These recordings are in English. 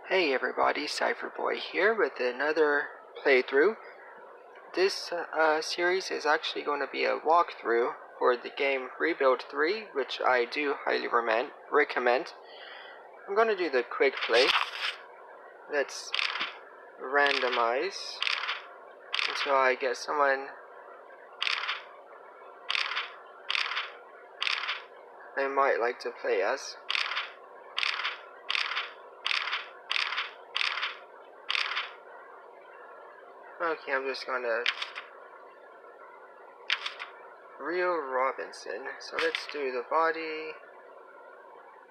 Hey everybody, Seiferboy here with another playthrough. This series is actually going to be a walkthrough for the game Rebuild 3, which I do highly recommend. I'm going to do the quick play. Let's randomize until I get someone I might like to play as. Okay, I'm just gonna Rio Robinson. So let's do the body.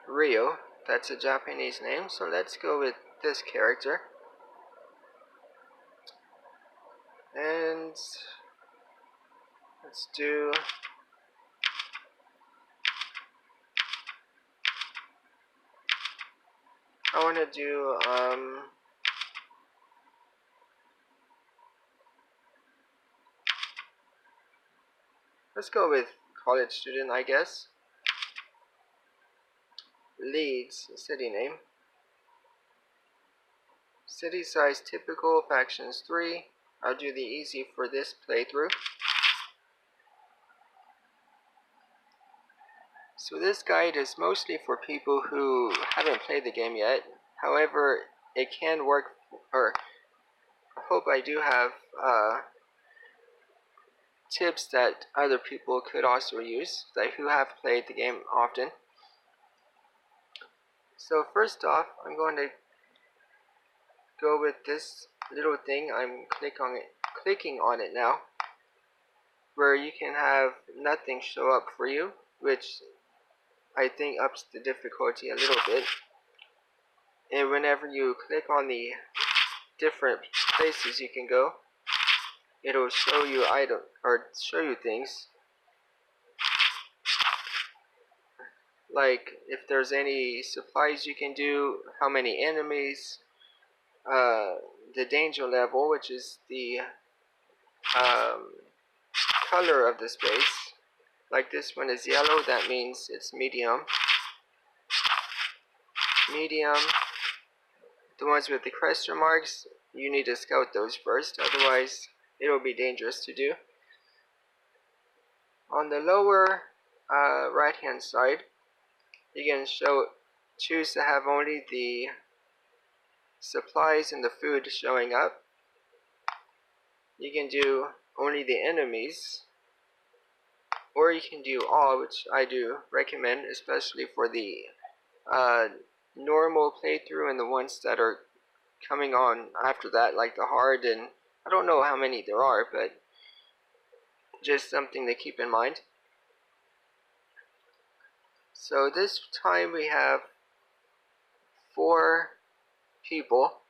Rio, that's a Japanese name, so let's go with this character. And let's do I want to do let's go with college student, I guess. Leeds, city name. City size typical, factions 3. I'll do the easy for this playthrough. So this guide is mostly for people who haven't played the game yet. However, it can work, or I hope I do have tips that other people could also use, like who have played the game often. So first off, I'm going to go with this little thing. I'm clicking on it now, where you can have nothing show up for you, which I think ups the difficulty a little bit. And whenever you click on the different places you can go, it'll show you things like if there's any supplies you can do, how many enemies, the danger level, which is the color of the space. Like this one is yellow, that means it's medium. Medium. The ones with the question marks, you need to scout those first, otherwise it'll be dangerous to do. On the lower right hand side, you can choose to have only the supplies and the food showing up. You can do only the enemies, or you can do all, which I do recommend, especially for the normal playthrough and the ones that are coming on after that, like the hard, and I don't know how many there are, but just something to keep in mind. So this time we have 4 people.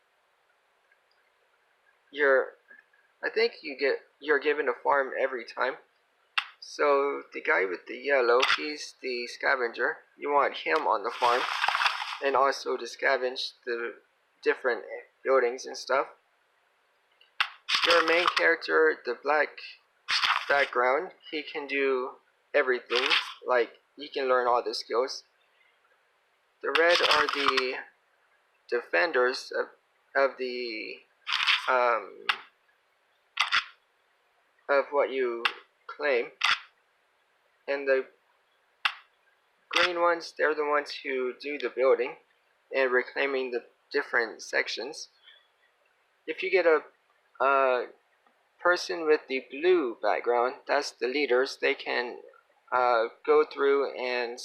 I think you're given a farm every time. So the guy with the yellow, he's the scavenger. You want him on the farm, and also to scavenge the different buildings and stuff. Your main character, the black background, he can do everything. Like, he can learn all the skills. The red are the defenders of the of what you claim, and the green ones, they're the ones who do the building and reclaiming the different sections. If you get a person with the blue background, that's the leaders. They can go through and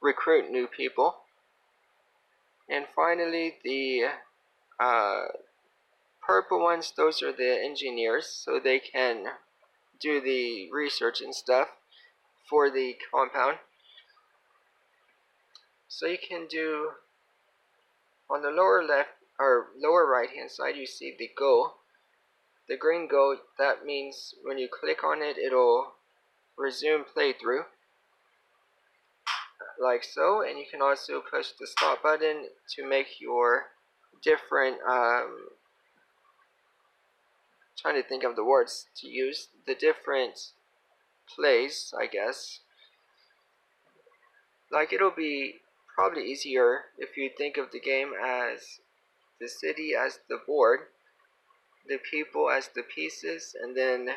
recruit new people. And finally, the purple ones, those are the engineers, so they can do the research and stuff for the compound. So you can do, on the lower left or lower right hand side, you see the go. The green go, that means when you click on it, it'll resume playthrough, like so. And you can also push the stop button to make your different trying to think of the words to use, the different plays, I guess. Like, it'll be probably easier if you think of the game as the city as the board, the people as the pieces, and then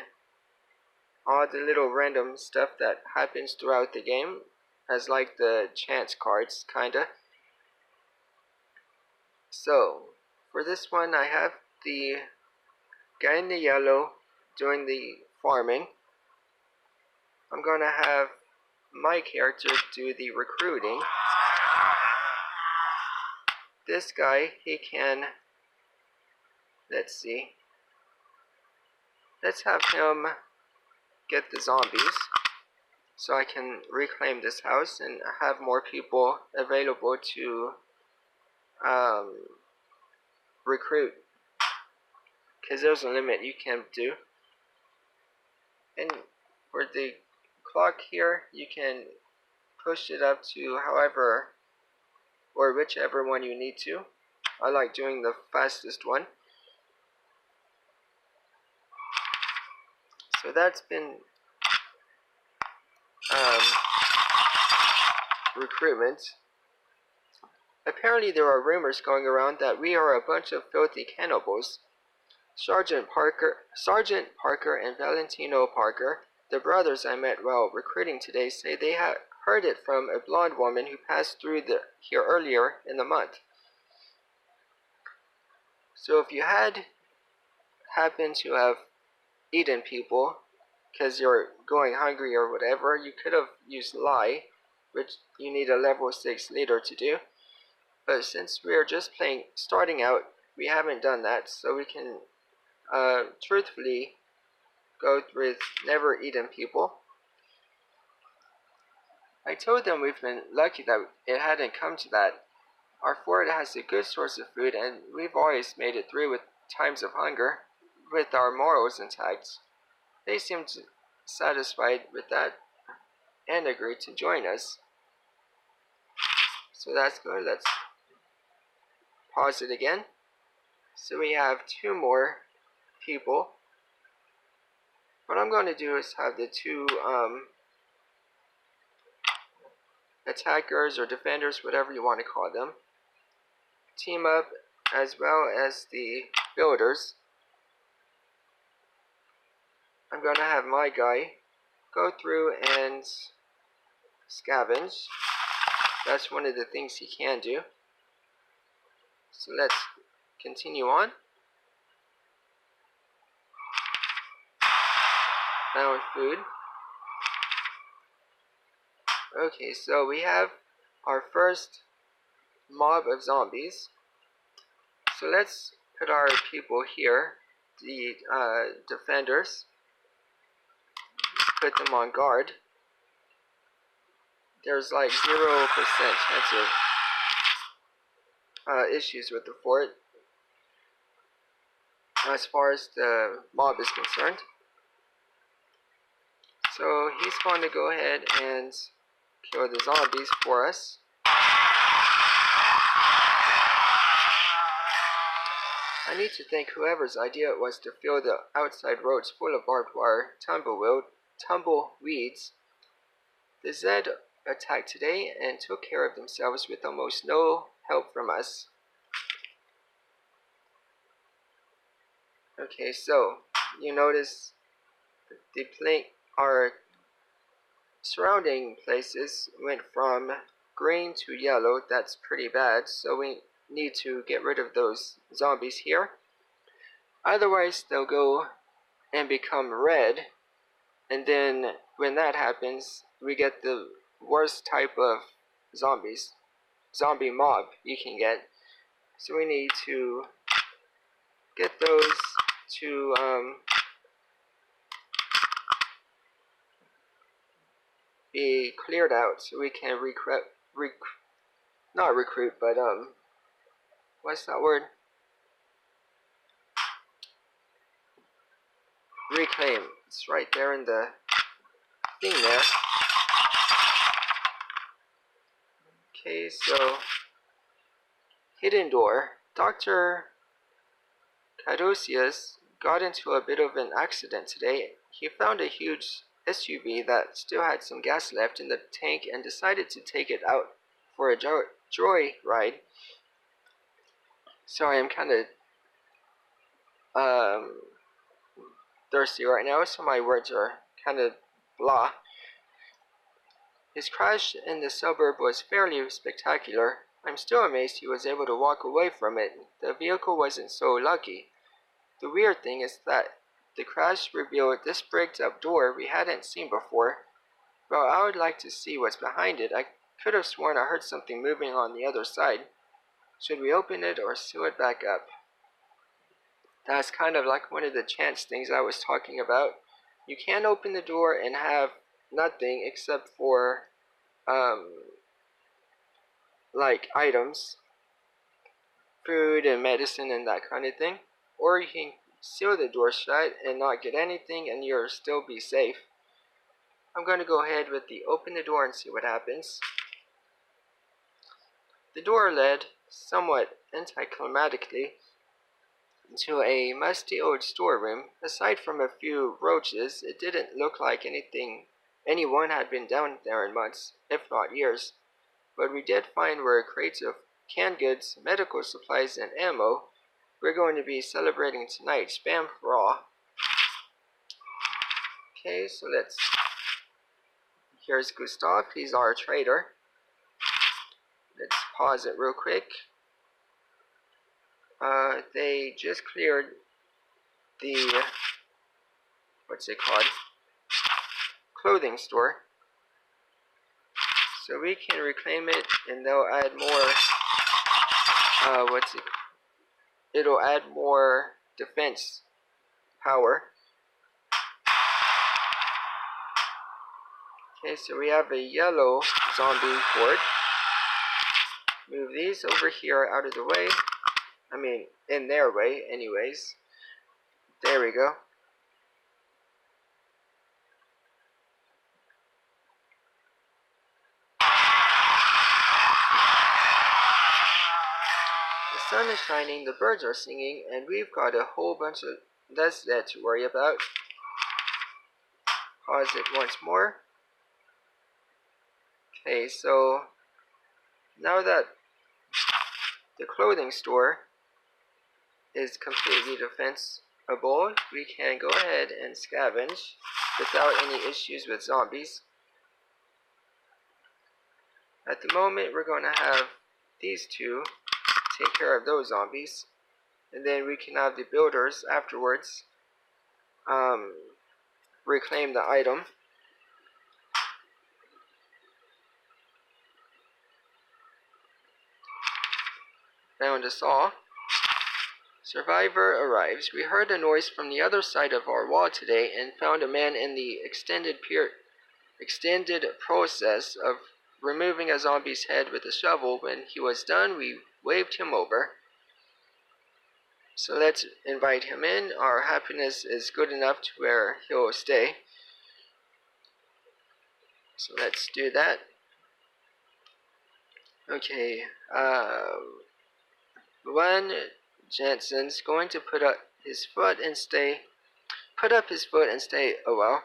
all the little random stuff that happens throughout the game as like the chance cards, kinda. So, for this one I have the guy in the yellow doing the farming. I'm gonna have my character do the recruiting. This guy, he can, let's see, let's have him get the zombies so I can reclaim this house and have more people available to recruit, because there's a limit you can do. And for the clock here, you can push it up to however or whichever one you need to. I like doing the fastest one. So that's been recruitment. Apparently there are rumors going around that we are a bunch of filthy cannibals. Sergeant Parker and Valentino Parker, the brothers I met while recruiting today, say they had heard it from a blonde woman who passed through here earlier in the month. So if you had happened to have eaten people because you're going hungry or whatever, you could have used lie, which you need a level 6 leader to do. But since we are just starting out, we haven't done that, so we can truthfully go with never eaten people. I told them we've been lucky that it hadn't come to that. Our fort has a good source of food, and we've always made it through with times of hunger, with our morals intact. They seemed satisfied with that and agreed to join us. So that's good. Let's pause it again. So we have 2 more people. What I'm going to do is have the 2 attackers or defenders, whatever you want to call them, team up, as well as the builders. I'm going to have my guy go through and scavenge. That's one of the things he can do. So let's continue on. Found food. Okay, so we have our first mob of zombies. So let's put our people here, the defenders, put them on guard. There's like 0% chance of issues with the fort as far as the mob is concerned. So he's going to go ahead and kill the zombies for us. I need to thank whoever's idea it was to fill the outside roads full of barbed wire tumbleweeds. The Zed attacked today and took care of themselves with almost no help from us. Okay, so you notice our surrounding places went from green to yellow. That's pretty bad, so we need to get rid of those zombies here. Otherwise they'll go and become red, and then when that happens we get the worst type of zombie mob you can get. So we need to get those to be cleared out so we can not recruit, but what's that word? Reclaim. It's right there in the thing there. Okay, so hidden door. Dr. Cadosius got into a bit of an accident today. He found a huge SUV that still had some gas left in the tank and decided to take it out for a joy ride. Sorry, I'm kind of thirsty right now, so my words are kind of blah. His crash in the suburb was fairly spectacular. I'm still amazed he was able to walk away from it. The vehicle wasn't so lucky. The weird thing is that the crash revealed this bricked up door we hadn't seen before. Well, I would like to see what's behind it. I could have sworn I heard something moving on the other side. Should we open it or seal it back up? That's kind of like one of the chance things I was talking about. You can't open the door and have nothing except for like items, food and medicine and that kind of thing. Or you can seal the door shut and not get anything and you'll still be safe. I'm going to go ahead with the open the door and see what happens. The door led, somewhat anticlimactically, into a musty old storeroom. Aside from a few roaches, it didn't look like anyone had been down there in months, if not years. What we did find were crates of canned goods, medical supplies, and ammo. We're going to be celebrating tonight, spam raw. Okay, so here's Gustav, he's our trader. Let's pause it real quick. They just cleared the, what's it called? Clothing store. So we can reclaim it and they'll add more, it'll add more defense power. Okay, so we have a yellow zombie horde. Move these over here out of the way. I mean, in their way, anyways. There we go. The sun is shining, the birds are singing, and we've got a whole bunch of less that to worry about. Pause it once more. Okay, so now that the clothing store is completely defensible, we can go ahead and scavenge without any issues with zombies. At the moment, we're going to have these two take care of those zombies, and then we can have the builders afterwards reclaim the item. Found a saw. Survivor arrives. We heard a noise from the other side of our wall today and found a man in the extended process of removing a zombie's head with a shovel. When he was done, we waved him over. So let's invite him in. Our happiness is good enough to where he'll stay. So let's do that. Okay, One Jensen's going to put up his foot and stay a while.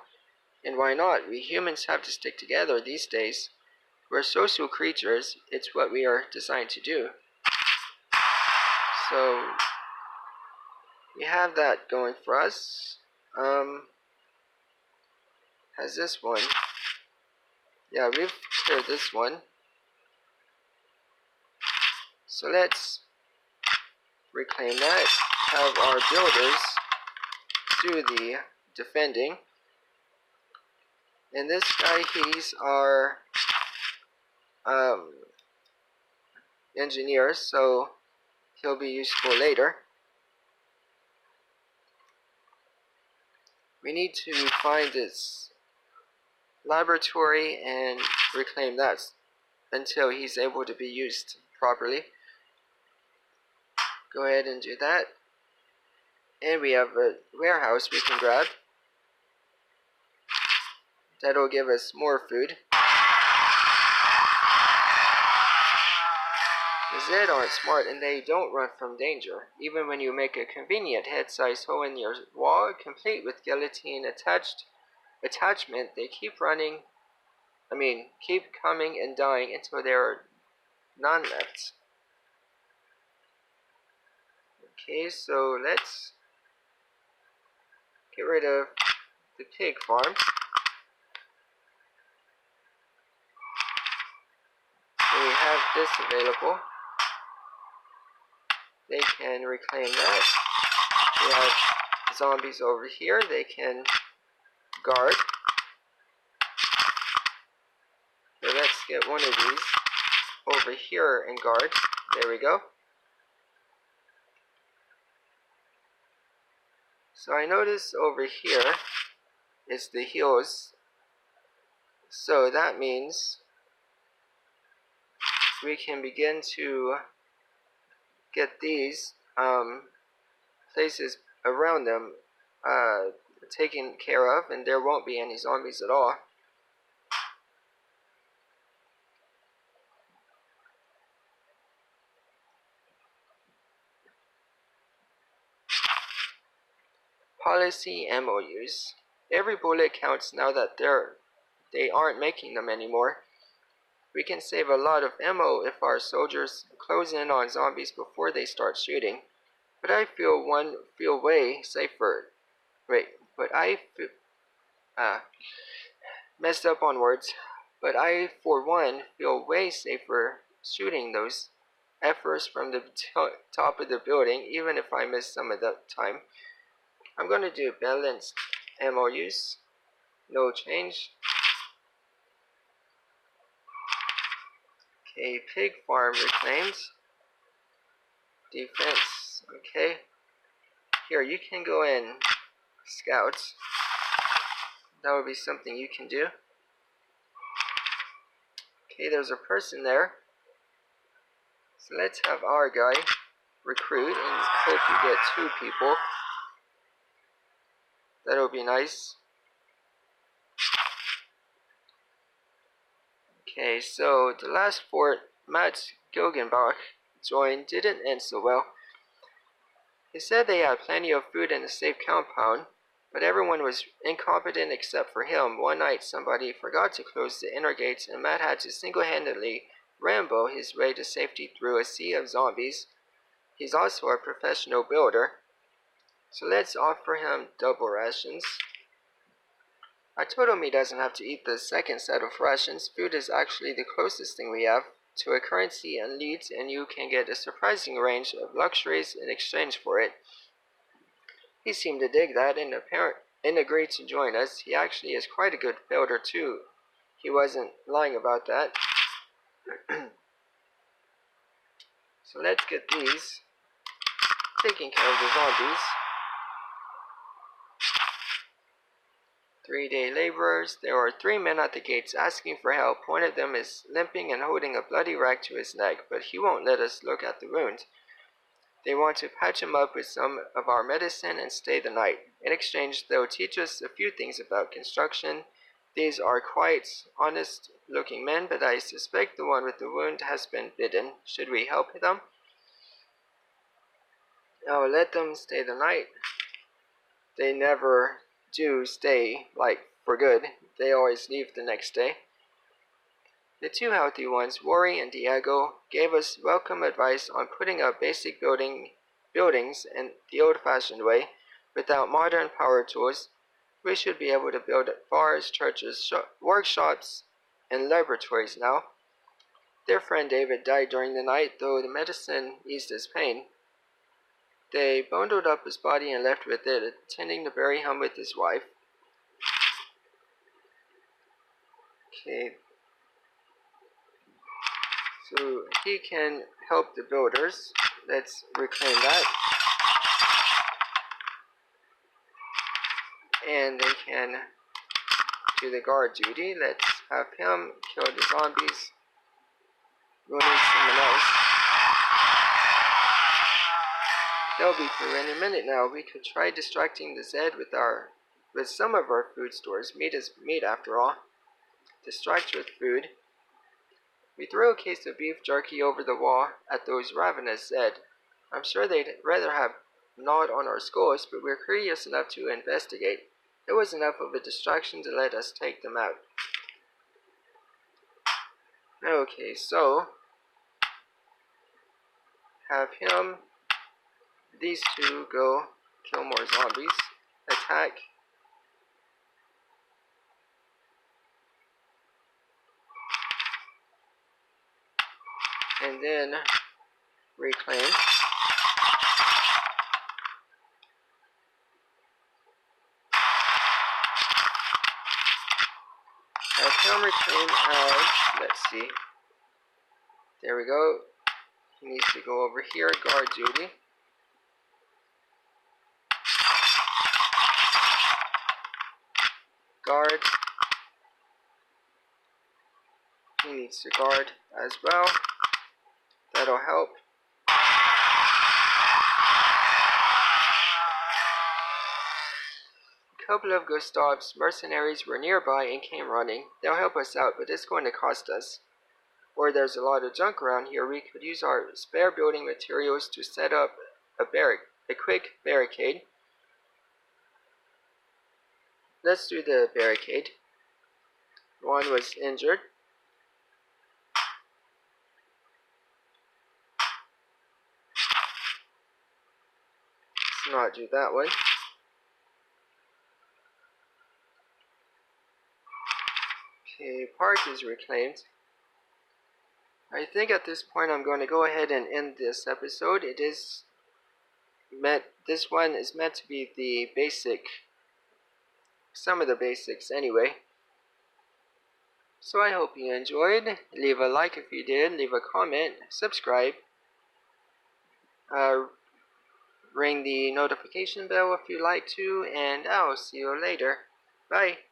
And why not? We humans have to stick together these days. We're social creatures. It's what we are designed to do. So we have that going for us. Has this one? Yeah, we've cleared this one. So let's reclaim that. Have our builders do the defending. And this guy, he's our engineer, so he'll be useful later. We need to find this laboratory and reclaim that until he's able to be used properly. Go ahead and do that. And we have a warehouse we can grab. That'll give us more food. The Zed aren't smart and they don't run from danger. Even when you make a convenient head-sized hole in your wall, complete with guillotine attachment, they keep coming and dying until they're none left. Okay, so let's get rid of the pig farm. So we have this available. They can reclaim that. We have zombies over here. They can guard. So let's get one of these over here and guard. There we go. So I notice over here is the heals. So that means we can begin to get these places around them taken care of, and there won't be any zombies at all. Policy ammo use. Every bullet counts now that they aren't making them anymore. We can save a lot of ammo if our soldiers close in on zombies before they start shooting. But I feel way safer. Wait, but I feel, messed up on words. But I, for one, feel way safer shooting those efforts from the top of the building, even if I miss some of the time. I'm going to do balanced ammo use. No change. Okay, pig farm reclaimed. Defense. Okay. Here, you can go in, scouts. That would be something you can do. Okay, there's a person there. So let's have our guy recruit and hope you get 2 people. That'll be nice. Okay, so the last fort Matt Gilgenbach joined didn't end so well. He said they had plenty of food in a safe compound, but everyone was incompetent except for him. One night somebody forgot to close the inner gates and Matt had to single-handedly Rambo his way to safety through a sea of zombies. He's also a professional builder, so let's offer him double rations. I told him he doesn't have to eat the second set of rations. Food is actually the closest thing we have to a currency and leads, and you can get a surprising range of luxuries in exchange for it. He seemed to dig that and agreed to join us. He actually is quite a good builder too. He wasn't lying about that. So let's get these taking care of the zombies. 3-day laborers. There are 3 men at the gates asking for help. One of them is limping and holding a bloody rag to his neck, but he won't let us look at the wound. They want to patch him up with some of our medicine and stay the night. In exchange, they'll teach us a few things about construction. These are quite honest-looking men, but I suspect the one with the wound has been bitten. Should we help them? I'll let them stay the night. They never do stay, like, for good. They always leave the next day. The 2 healthy ones, Rory and Diego, gave us welcome advice on putting up basic buildings in the old-fashioned way. Without modern power tools, we should be able to build bars, churches, workshops, and laboratories now. Their friend David died during the night, though the medicine eased his pain. They bundled up his body and left with it, intending to bury him with his wife. Okay. So he can help the builders. Let's reclaim that. And they can do the guard duty. Let's have him kill the zombies. We'll need someone else. They'll be through any minute now. We could try distracting the Zed with some of our food stores. Meat is meat after all. Distract with food. We threw a case of beef jerky over the wall at those ravenous Zed. I'm sure they'd rather have gnawed on our skulls, but we're curious enough to investigate. It was enough of a distraction to let us take them out. Okay, so have him, these two go kill more zombies, attack, and then reclaim. Have him reclaim as, let's see, there we go. He needs to go over here, guard duty. Guard. He needs to guard as well. That'll help. A couple of Gustav's mercenaries were nearby and came running. They'll help us out, but it's going to cost us. Or there's a lot of junk around here. We could use our spare building materials to set up a quick barricade. Let's do the barricade. One was injured. Let's not do that one. Okay, park is reclaimed. I think at this point I'm going to go ahead and end this episode. This one is meant to be the basic, some of the basics anyway. So I hope you enjoyed. Leave a like if you did, leave a comment, subscribe, ring the notification bell if you'd like to, and I'll see you later. Bye.